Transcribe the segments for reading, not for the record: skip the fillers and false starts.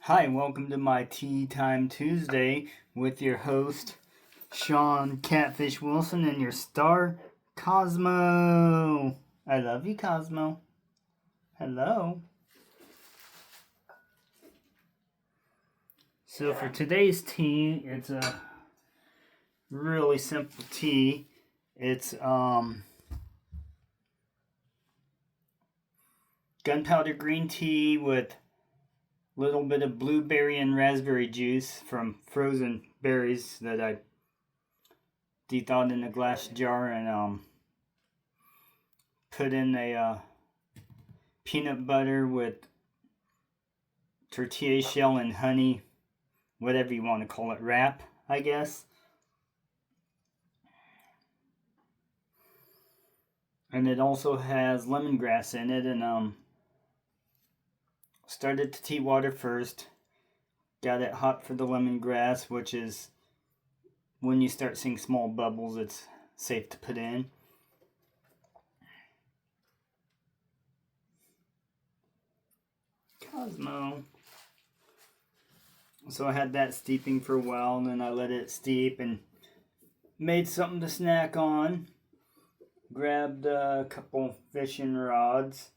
Hi, and welcome to my Tea Time Tuesday with your host, Sean Catfish Wilson, and your star, Cosmo. I love you, Cosmo. Hello. So, for today's tea, it's a really simple tea. It's gunpowder green tea with a little bit of blueberry and raspberry juice from frozen berries that I de-thawed in a glass jar and put in a peanut butter with tortilla shell and honey, whatever you want to call it, wrap, I guess. And it also has lemongrass in it, and started the tea water first. Got it hot for the lemongrass, which is when you start seeing small bubbles, it's safe to put in. Cosmo. So I had that steeping for a while, and then I let it steep and made something to snack on. Grabbed a couple fishing rods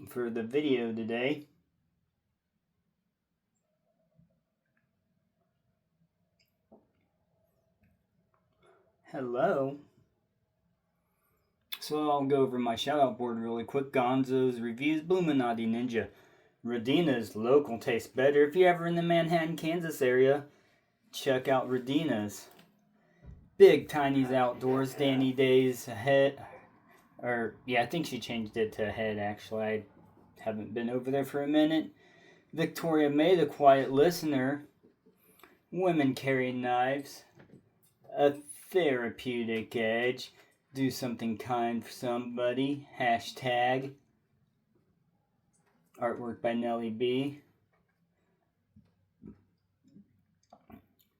for the video today. Hello. So I'll go over my shout out board really quick. Gonzo's Reviews, Bluminati Ninja, Radina's Local Tastes Better. If you're ever in the Manhattan, Kansas area, check out Radina's. Big Tiny's Outdoors, Danny Days Ahead. I think she changed it to Ahead actually. I haven't been over there for a minute. Victoria May, The Quiet Listener, Women Carrying Knives, A Therapeutic Edge, Do Something Kind for Somebody, hashtag, artwork by Nellie B.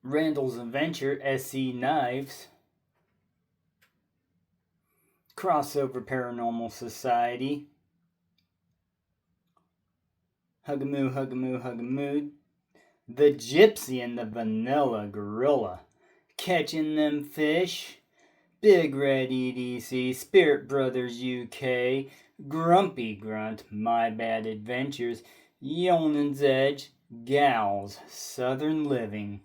Randall's Adventure, SE Knives, Crossover Paranormal Society, Hugamoo, Hugamoo, Hugamoo, The Gypsy and the Vanilla Gorilla, Catching Them Fish, Big Red EDC, Spirit Brothers UK, Grumpy Grunt, My Bad Adventures, Yonan's Edge, Gals, Southern Living,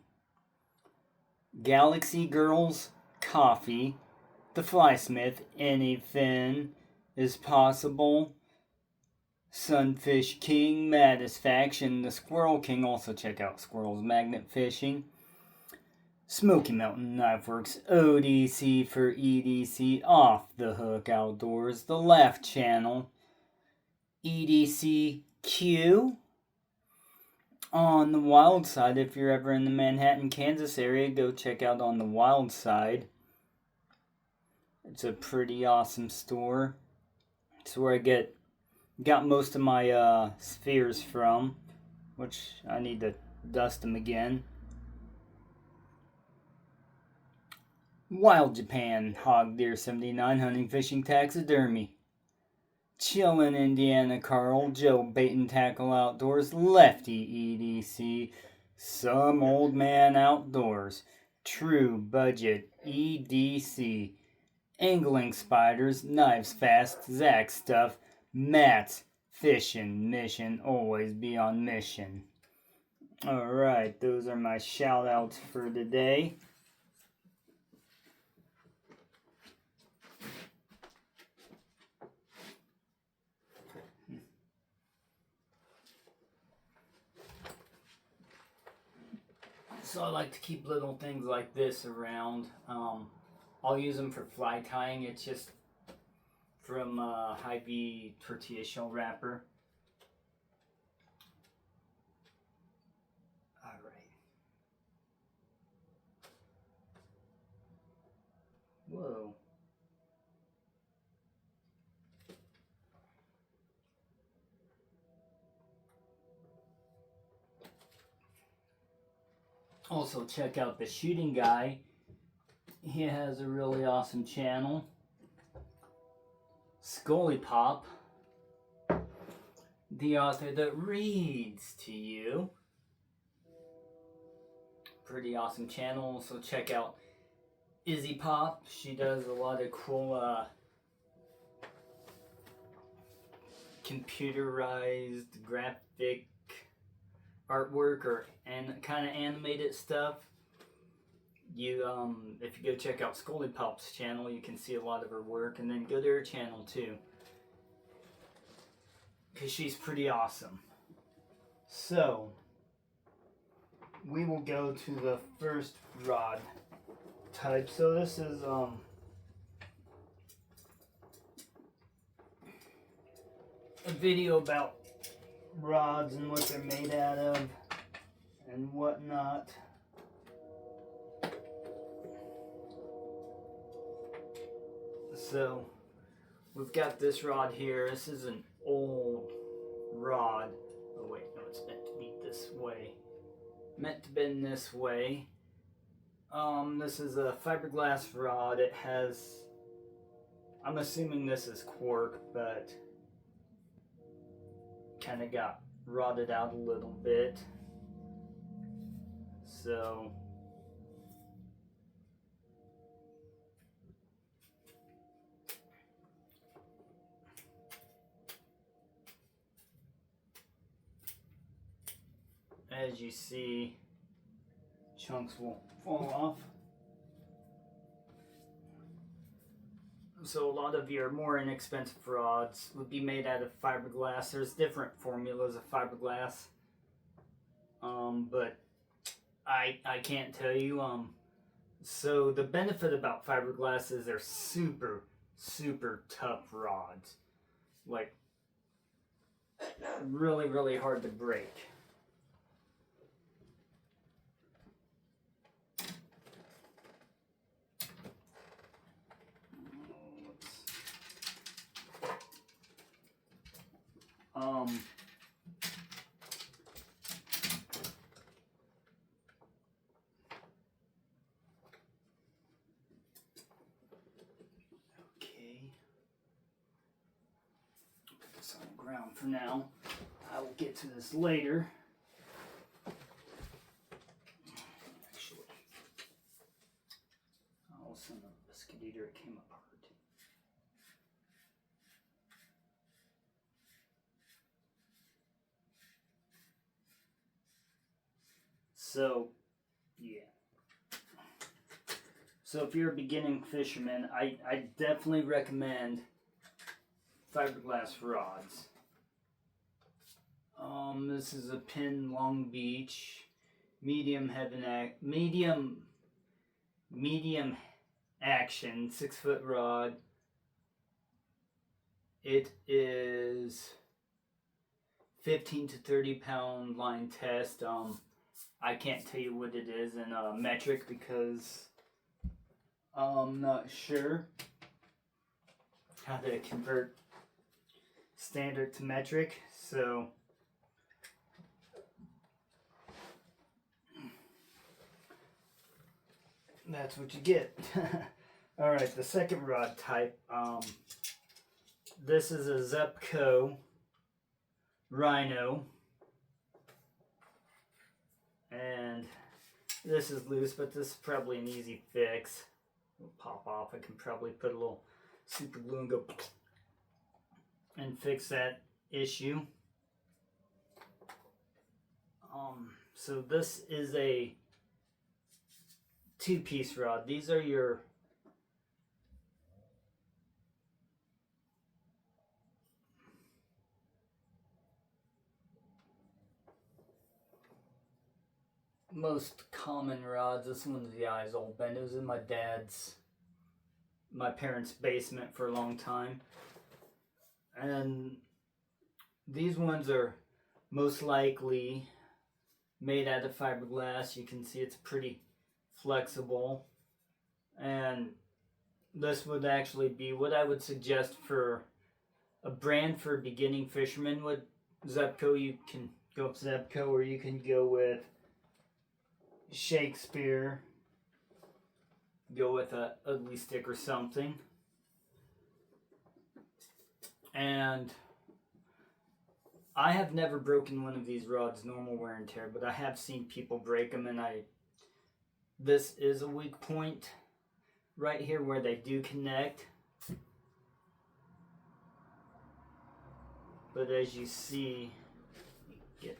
Galaxy Girls, Coffee, The Flysmith, Anything is Possible, Sunfish King, Matisfaction, The Squirrel King, also check out Squirrel's Magnet Fishing, Smoky Mountain Knife Works, ODC for EDC, Off the Hook Outdoors, The Laugh Channel, EDCQ. On the Wild Side, if you're ever in the Manhattan, Kansas area, go check out On the Wild Side. It's a pretty awesome store. It's where I got most of my spheres from, which I need to dust them again. Wild Japan, Hog Deer 79, Hunting, Fishing, Taxidermy. Chillin' Indiana Carl, Joe Bait and Tackle Outdoors, Lefty EDC, Some Old Man Outdoors, True Budget EDC, Angling Spiders, Knives Fast, Zach Stuff, Matt's Fishing Mission, always be on mission. Alright, those are my shout outs for today. So I like to keep little things like this around. I'll use them for fly tying. It's just from Hy-Vee tortilla shell wrapper. Alright. Whoa. Also check out The Shooting Guy. He has a really awesome channel. Scully Pop. the author that reads to you. Pretty awesome channel, so check out Izzy Pop. She does a lot of cool computerized graphic artwork and kind of animated stuff. You if you go check out Scully Pop's channel, you can see a lot of her work, and then go to her channel too, because she's pretty awesome. So we will go to the first rod type. So this is a video about rods and what they're made out of and whatnot. So we've got this rod here. This is an old rod. Oh wait, no, it's meant to be this way. Meant to bend this way. This is a fiberglass rod. It has, I'm assuming this is cork, but kind of got rotted out a little bit. So as you see, chunks will fall off. So a lot of your more inexpensive rods would be made out of fiberglass. There's different formulas of fiberglass, but I can't tell you. So the benefit about fiberglass is they're super, super tough rods, like really, really hard to break. Okay. Put this on the ground for now. I will get to this later. Actually, I'll send a biscuit eater. It came apart. So, yeah. So if you're a beginning fisherman, I definitely recommend fiberglass rods. This is a Penn Long Beach medium action 6-foot rod. It is 15 to 30 pound line test. I can't tell you what it is in metric because I'm not sure how to convert standard to metric, so that's what you get. Alright, the second rod type, this is a Zebco Rhino, and this is loose, but this is probably an easy fix. It'll pop off. I can probably put a little super glue and go and fix that issue. So this is a 2-piece rod. These are your most common rods. This one's the eyes old bend. It was in my parents' basement for a long time. And these ones are most likely made out of fiberglass. You can see it's pretty flexible. And this would actually be what I would suggest for a brand for beginning fishermen with Zebco. You can go with Zebco, or you can go with Shakespeare. Go with a ugly stick or something. And I have never broken one of these rods normal wear and tear, but I have seen people break them, and this is a weak point right here where they do connect. But as you see, get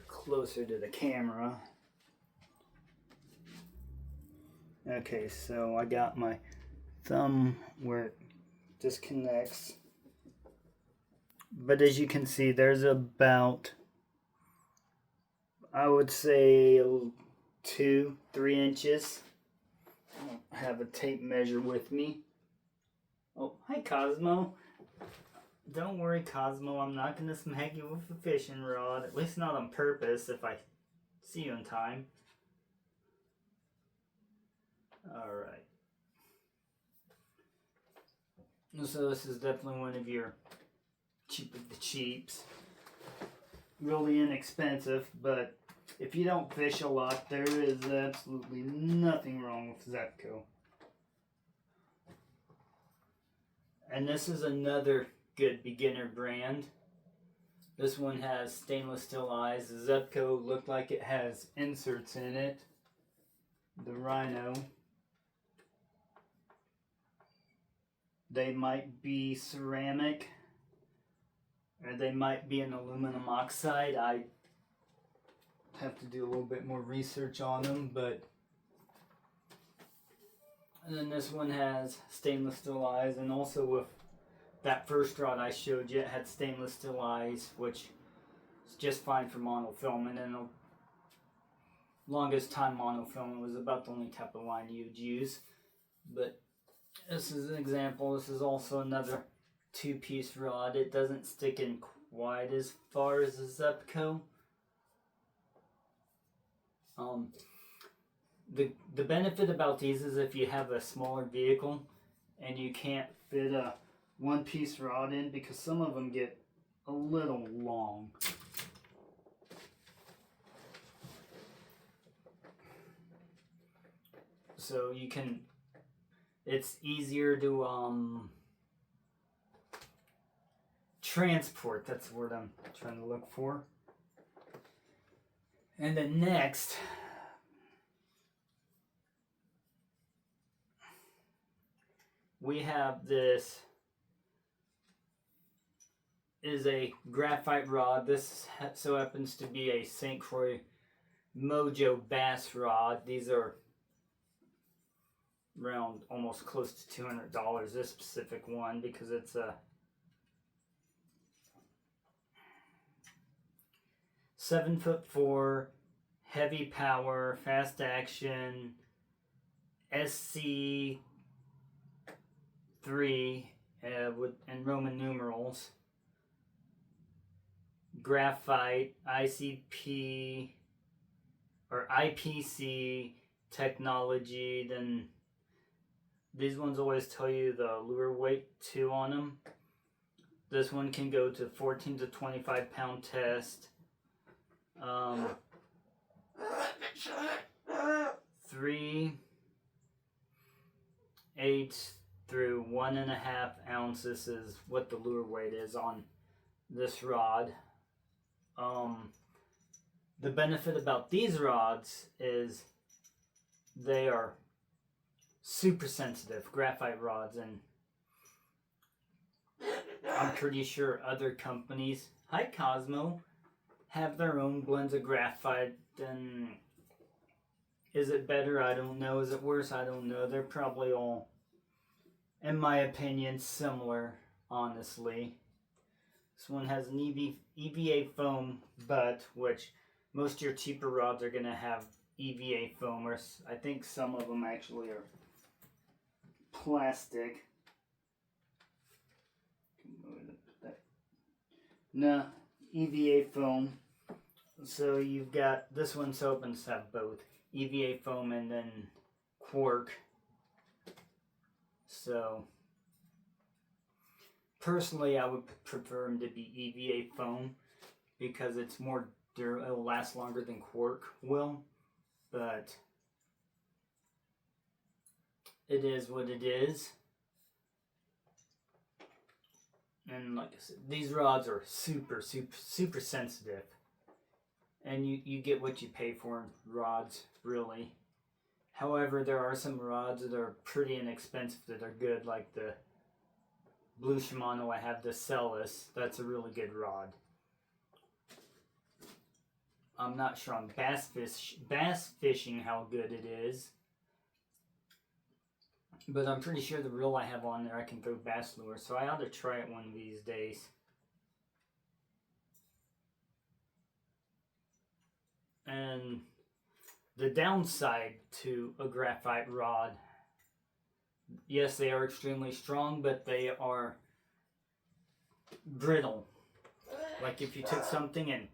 closer to the camera. Okay, so I got my thumb where it disconnects. But as you can see, there's about, I would say, 2-3 inches. I don't have a tape measure with me. Oh, hi Cosmo. Don't worry, Cosmo, I'm not going to smack you with a fishing rod. At least not on purpose if I see you in time. Alright. So this is definitely one of your cheap of the cheaps. Really inexpensive, but if you don't fish a lot, there is absolutely nothing wrong with Zebco. And this is another good beginner brand. This one has stainless steel eyes. The Zebco looked like it has inserts in it. The Rhino. They might be ceramic, or they might be an aluminum oxide. I have to do a little bit more research on them, but and then this one has stainless steel eyes, and also with that first rod I showed you, it had stainless steel eyes, which is just fine for monofilament, and the longest time monofilament was about the only type of line you'd use. But this is an example. This is also another 2-piece rod. It doesn't stick in quite as far as the Zebco. The benefit about these is if you have a smaller vehicle and you can't fit a 1-piece rod in, because some of them get a little long. So you can, it's easier to transport. That's the word I'm trying to look for. And then next, we have this is a graphite rod. This so happens to be a St. Croix Mojo bass rod. These are around almost close to $200, this specific one, because it's a 7'4", heavy power, fast action, SC3 in Roman numerals, graphite, ICP or IPC technology. Then these ones always tell you the lure weight too on them. This one can go to 14 to 25 pound test. 3/8 through 1.5 ounces is what the lure weight is on this rod. The benefit about these rods is they are super sensitive, graphite rods, and I'm pretty sure other companies, hi Cosmo, have their own blends of graphite. And is it better? I don't know. Is it worse? I don't know. They're probably all, in my opinion, similar, honestly. This one has an EVA foam butt, which most of your cheaper rods are going to have EVA foam, or I think some of them actually are plastic. No, EVA foam. So you've got, this one's open to have both EVA foam and then Quark. So personally, I would prefer them to be EVA foam because it's more durable. It'll last longer than Quark will, but it is what it is. And like I said, these rods are super sensitive. And you get what you pay for in rods, really. However, there are some rods that are pretty inexpensive that are good, like the Blue Shimano. I have the Celis. That's a really good rod. I'm not sure on bass fishing how good it is. But I'm pretty sure the reel I have on there I can throw bass lure, so I ought to try it one of these days. And the downside to a graphite rod, yes, they are extremely strong, but they are brittle. Like if you took something and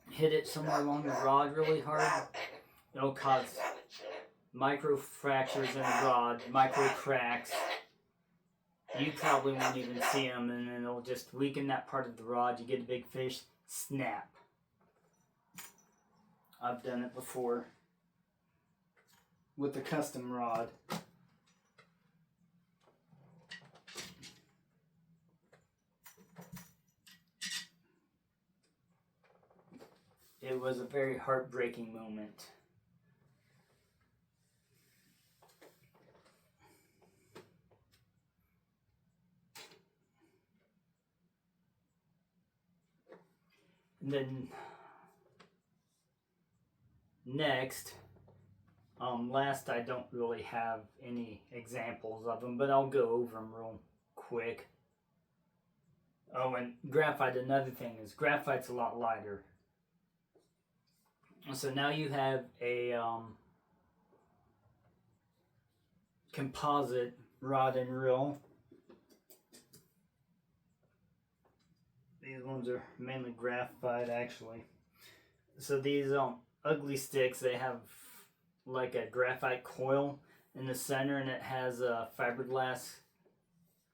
hit it somewhere along the rod really hard, it'll cause micro fractures in the rod, micro cracks. You probably won't even see them, and then it'll just weaken that part of the rod. You get a big fish, snap. I've done it before with a custom rod. It was a very heartbreaking moment. And then next, last I don't really have any examples of them, but I'll go over them real quick. Oh, and graphite, another thing is graphite's a lot lighter. So now you have a composite rod and reel. These ones are mainly graphite, actually. So these ugly sticks, they have like a graphite coil in the center, and it has a fiberglass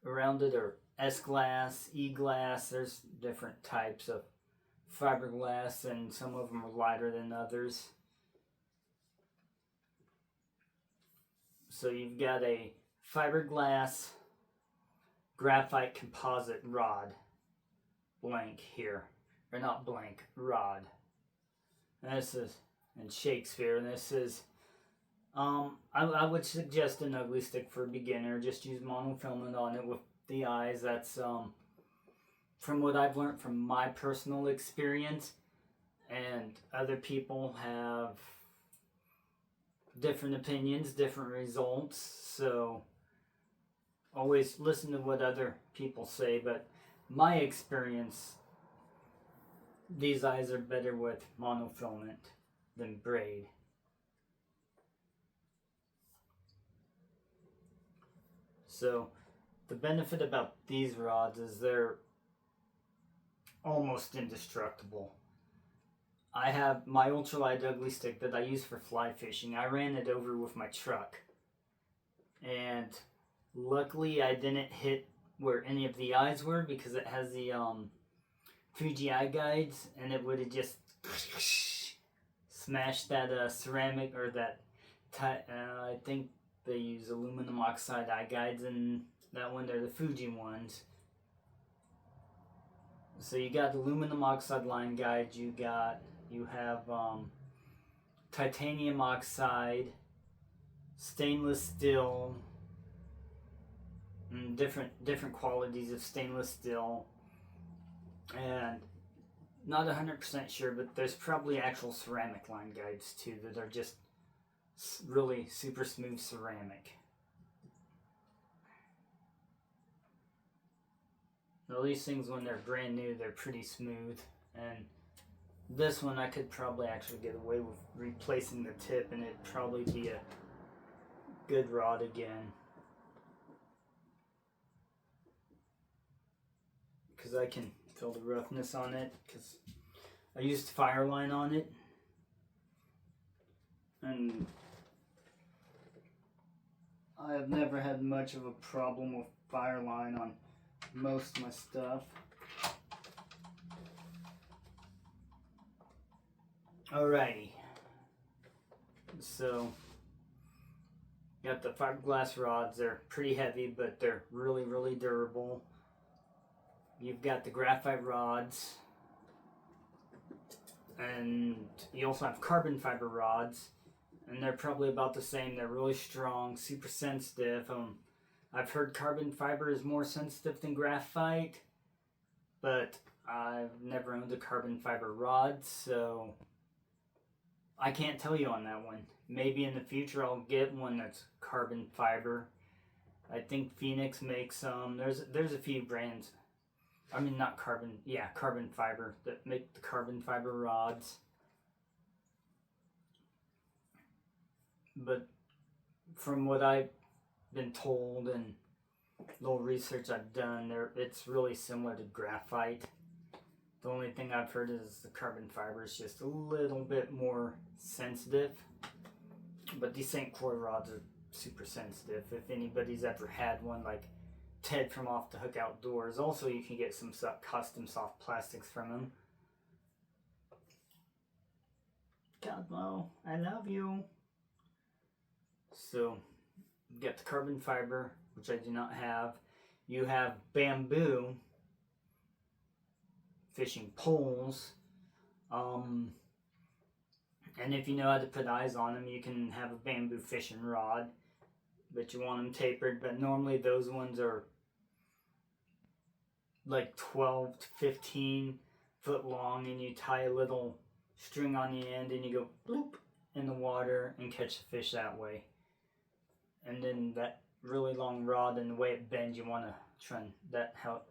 around it, or S-glass, E-glass. There's different types of fiberglass, and some of them are lighter than others. So you've got a fiberglass graphite composite rod, blank here, or not blank, rod. And this is in Shakespeare, and this is I would suggest an ugly stick for a beginner. Just use monofilament on it with the eyes. That's from what I've learned from my personal experience, and other people have different opinions, different results, so always listen to what other people say. But my experience, these eyes are better with monofilament than braid. So the benefit about these rods is they're almost indestructible. I have my ultralight ugly stick that I use for fly fishing. I ran it over with my truck, and luckily I didn't hit where any of the eyes were, because it has the Fuji eye guides, and it would have just smashed that ceramic, or that I think they use aluminum oxide eye guides in that one. They're the Fuji ones. So you got aluminum oxide line guides, you have titanium oxide, stainless steel, and different qualities of stainless steel, and not 100% sure, but there's probably actual ceramic line guides too that are just really super smooth ceramic. Now these things, when they're brand new, they're pretty smooth, and this one I could probably actually get away with replacing the tip, and it'd probably be a good rod again, because I can feel the roughness on it, because I used Fireline on it, and I have never had much of a problem with Fireline on most of my stuff. Alrighty, so got the fiberglass rods. They're pretty heavy, but they're really durable. you've got the graphite rods, and you also have carbon fiber rods, and they're probably about the same. They're really strong, super sensitive. I've heard carbon fiber is more sensitive than graphite, but I've never owned a carbon fiber rod, so I can't tell you on that one. Maybe in the future I'll get one that's carbon fiber. I think Phoenix makes some. There's a few brands. I mean, not carbon. Yeah, carbon fiber that make the carbon fiber rods. But from what I've been told and little research I've done, it's really similar to graphite. The only thing I've heard is the carbon fiber is just a little bit more sensitive. But these St. Croix rods are super sensitive. If anybody's ever had one, like Ted from Off the Hook Outdoors, also you can get some custom soft plastics from him. Cosmo, I love you. So, you get the carbon fiber, which I do not have. You have bamboo fishing poles. And if you know how to put eyes on them, you can have a bamboo fishing rod, but you want them tapered. But normally those ones are like 12 to 15 foot long, and you tie a little string on the end and you go bloop in the water and catch the fish that way. And then that really long rod, and the way it bends, you want to try and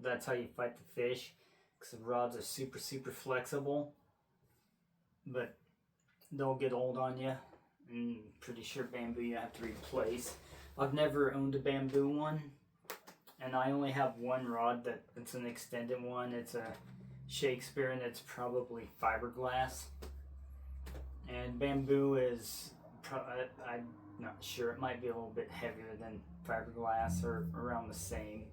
that's how you fight the fish, because the rods are super flexible, but they'll get old on you, and pretty sure bamboo you have to replace. I've never owned a bamboo one, and I only have one rod it's an extended one. It's a Shakespeare, and it's probably fiberglass. And bamboo is, I'm not sure, it might be a little bit heavier than fiberglass, or around the same.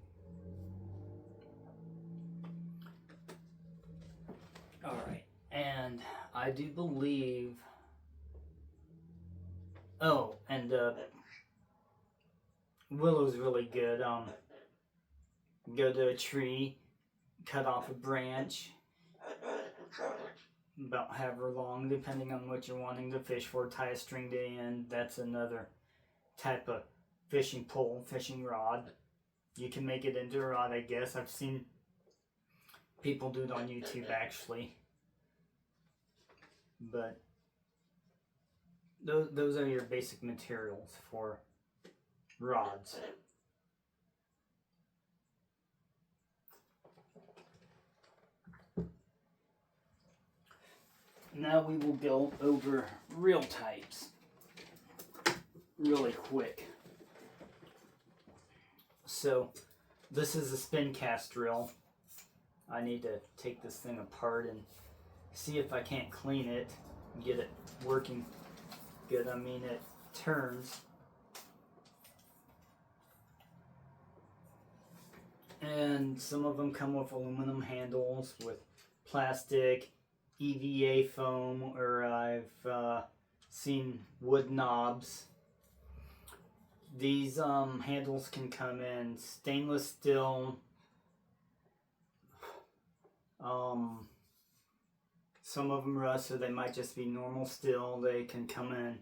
Alright, and I do believe, oh, and willow's really good. Go to a tree, cut off a branch, about however long, depending on what you're wanting to fish for, tie a string to the end. That's another type of fishing pole, fishing rod. You can make it into a rod, I guess. I've seen people do it on YouTube, actually. But those are your basic materials for rods. Now we will go over reel types really quick. So this is a spin cast reel. I need to take this thing apart and see if I can't clean it and get it working good. I mean, it turns. And some of them come with aluminum handles, with plastic, EVA foam, or I've seen wood knobs. These handles can come in stainless steel. Some of them rust, so they might just be normal steel. They can come in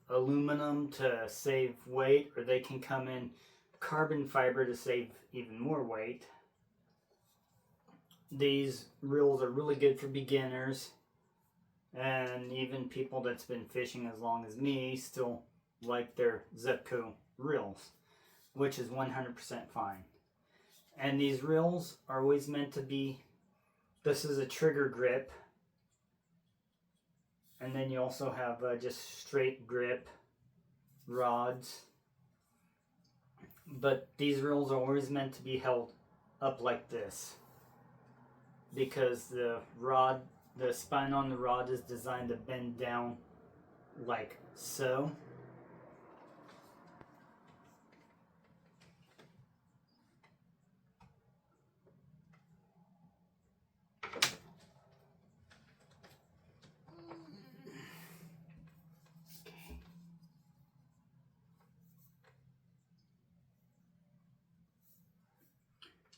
aluminum to save weight, or they can come in carbon fiber to save even more weight. These reels are really good for beginners, and even people that's been fishing as long as me still like their Zebco reels, which is 100% fine. And these reels are always meant to be, this is a trigger grip, and then you also have just straight grip rods. But these reels are always meant to be held up like this, because the spine on the rod is designed to bend down like so.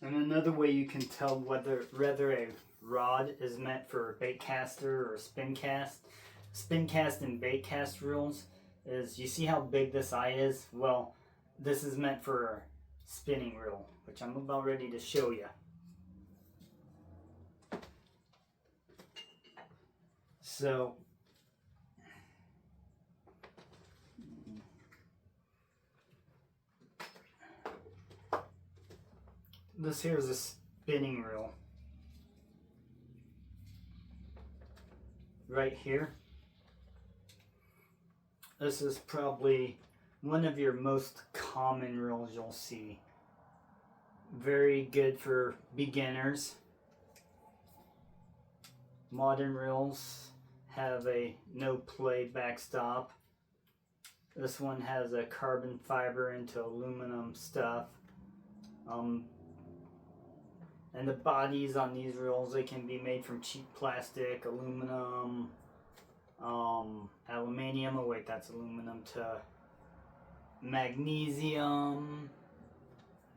And another way you can tell whether a rod is meant for a bait caster or a spin cast and bait cast reels is, you see how big this eye is? Well, this is meant for a spinning reel, which I'm about ready to show you. So this here is a spinning reel. Right here. This is probably one of your most common reels you'll see. Very good for beginners. Modern reels have a no play backstop. This one has a carbon fiber into aluminum stuff. And the bodies on these reels, they can be made from cheap plastic, aluminum, aluminium, oh wait, that's aluminum, to magnesium.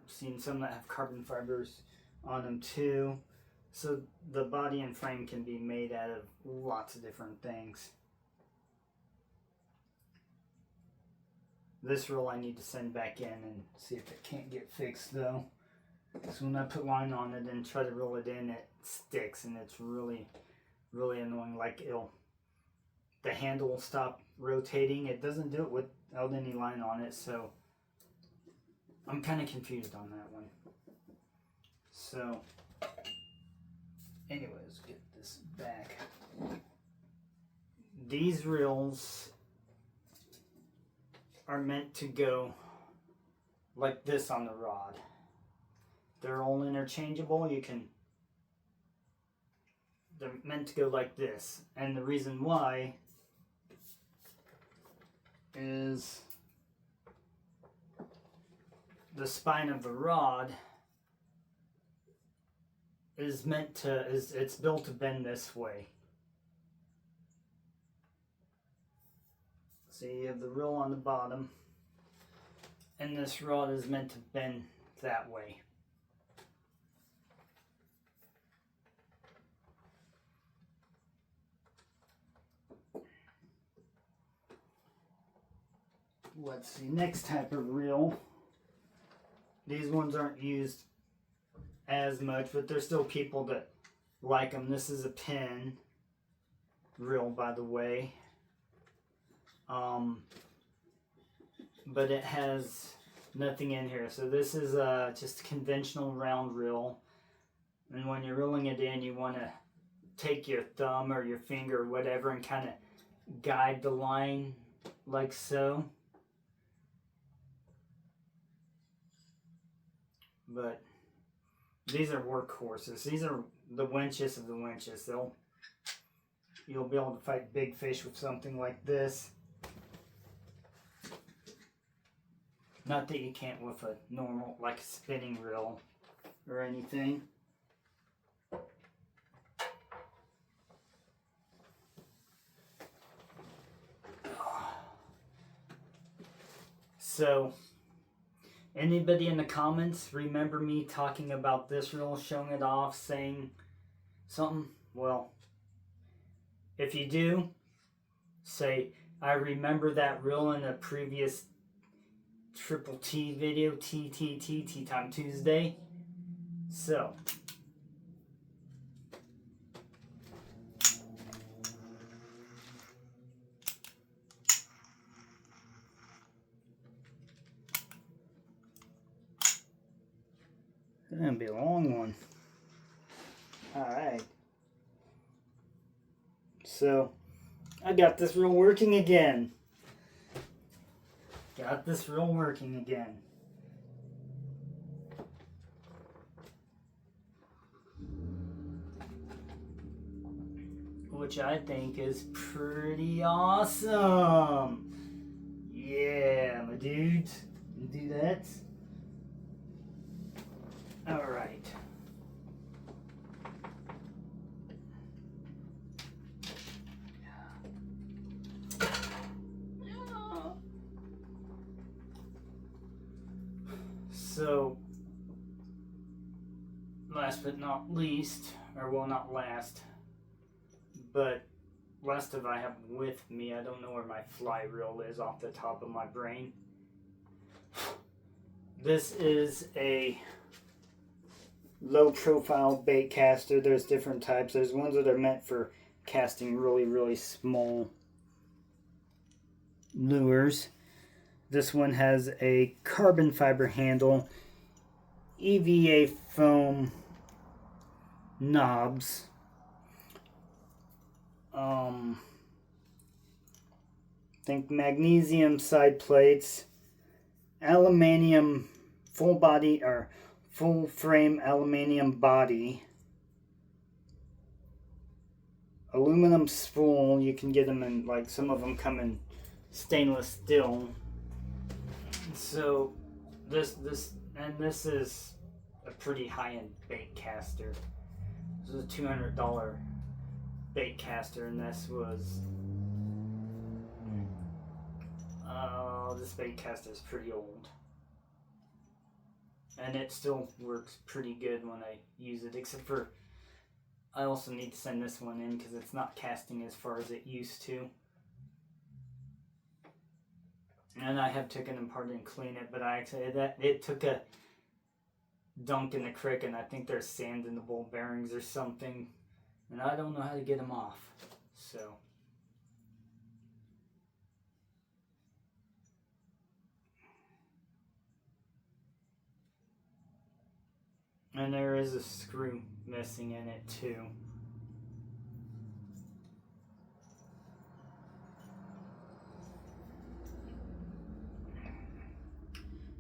I've seen some that have carbon fibers on them too. So the body and frame can be made out of lots of different things. This reel I need to send back in and see if it can't get fixed though. So when I put line on it and try to reel it in, it sticks and it's really, really annoying. Like the handle will stop rotating. It doesn't do it without any line on it, so I'm kind of confused on that one. So anyways, get this back. These reels are meant to go like this on the rod. They're all interchangeable. They're meant to go like this. And the reason why is the spine of the rod is meant to, it's built to bend this way. So you have the reel on the bottom, and this rod is meant to bend that way. Let's see, next type of reel. These ones aren't used as much, but there's still people that like them. This is a pin reel, by the way. But it has nothing in here. So this is just a conventional round reel. And when you're reeling it in, you want to take your thumb or your finger or whatever and kind of guide the line like so. But these are workhorses. These are the winches of the winches. You'll be able to fight big fish with something like this. Not that you can't with a normal, like a spinning reel or anything. So, anybody in the comments remember me talking about this reel, showing it off, saying something? Well, if you do, say, I remember that reel in a previous Triple T video, Tea Time Tuesday. So, it's gonna be a long one. Alright. So, I got this reel working again. Got this reel working again. Which I think is pretty awesome. Yeah, my dudes. You do that? Alright. So, last but not least, or well, not last, but last of I have with me, I don't know where my fly reel is off the top of my brain. This is a low profile bait caster. There's different types. There's ones that are meant for casting really, really small lures. This one has a carbon fiber handle, EVA foam knobs, think magnesium side plates, aluminum full body or full frame aluminum body, aluminum spool. You can get them in, like, some of them come in stainless steel. So this is a pretty high-end bait caster. This is a $200 bait caster, and this was this bait caster is pretty old, and it still works pretty good when I use it, except for I also need to send this one in because it's not casting as far as it used to. And I have taken them apart and clean it, but it took a dunk in the creek, and I think there's sand in the ball bearings or something, and I don't know how to get them off. So and there is a screw missing in it too.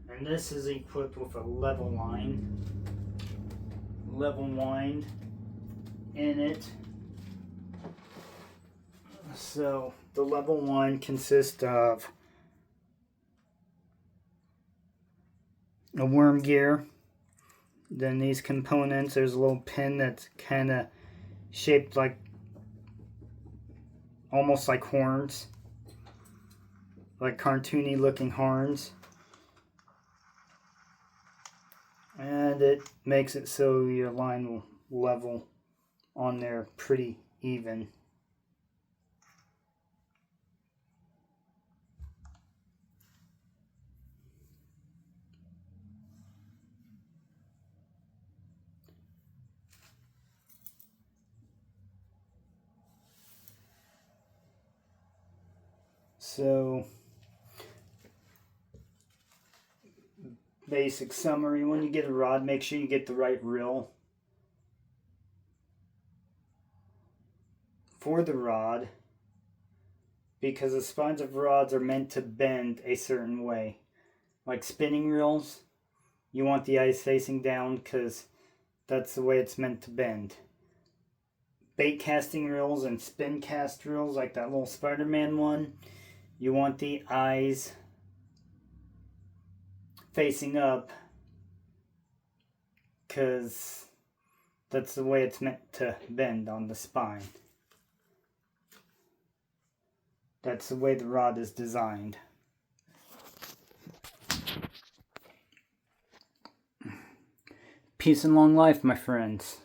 And this is equipped with a level wind in it. So the level wind consists of a worm gear. Then these components, there's a little pin that's kind of shaped like, almost like horns, like cartoony looking horns. And it makes it so your line will level on there pretty even. So, basic summary: when you get a rod, make sure you get the right reel for the rod, because the spines of rods are meant to bend a certain way. Like spinning reels, you want the eyes facing down because that's the way it's meant to bend. Bait casting reels and spin cast reels, like that little Spider-Man one, you want the eyes facing up because that's the way it's meant to bend on the spine. That's the way the rod is designed. Peace and long life, my friends.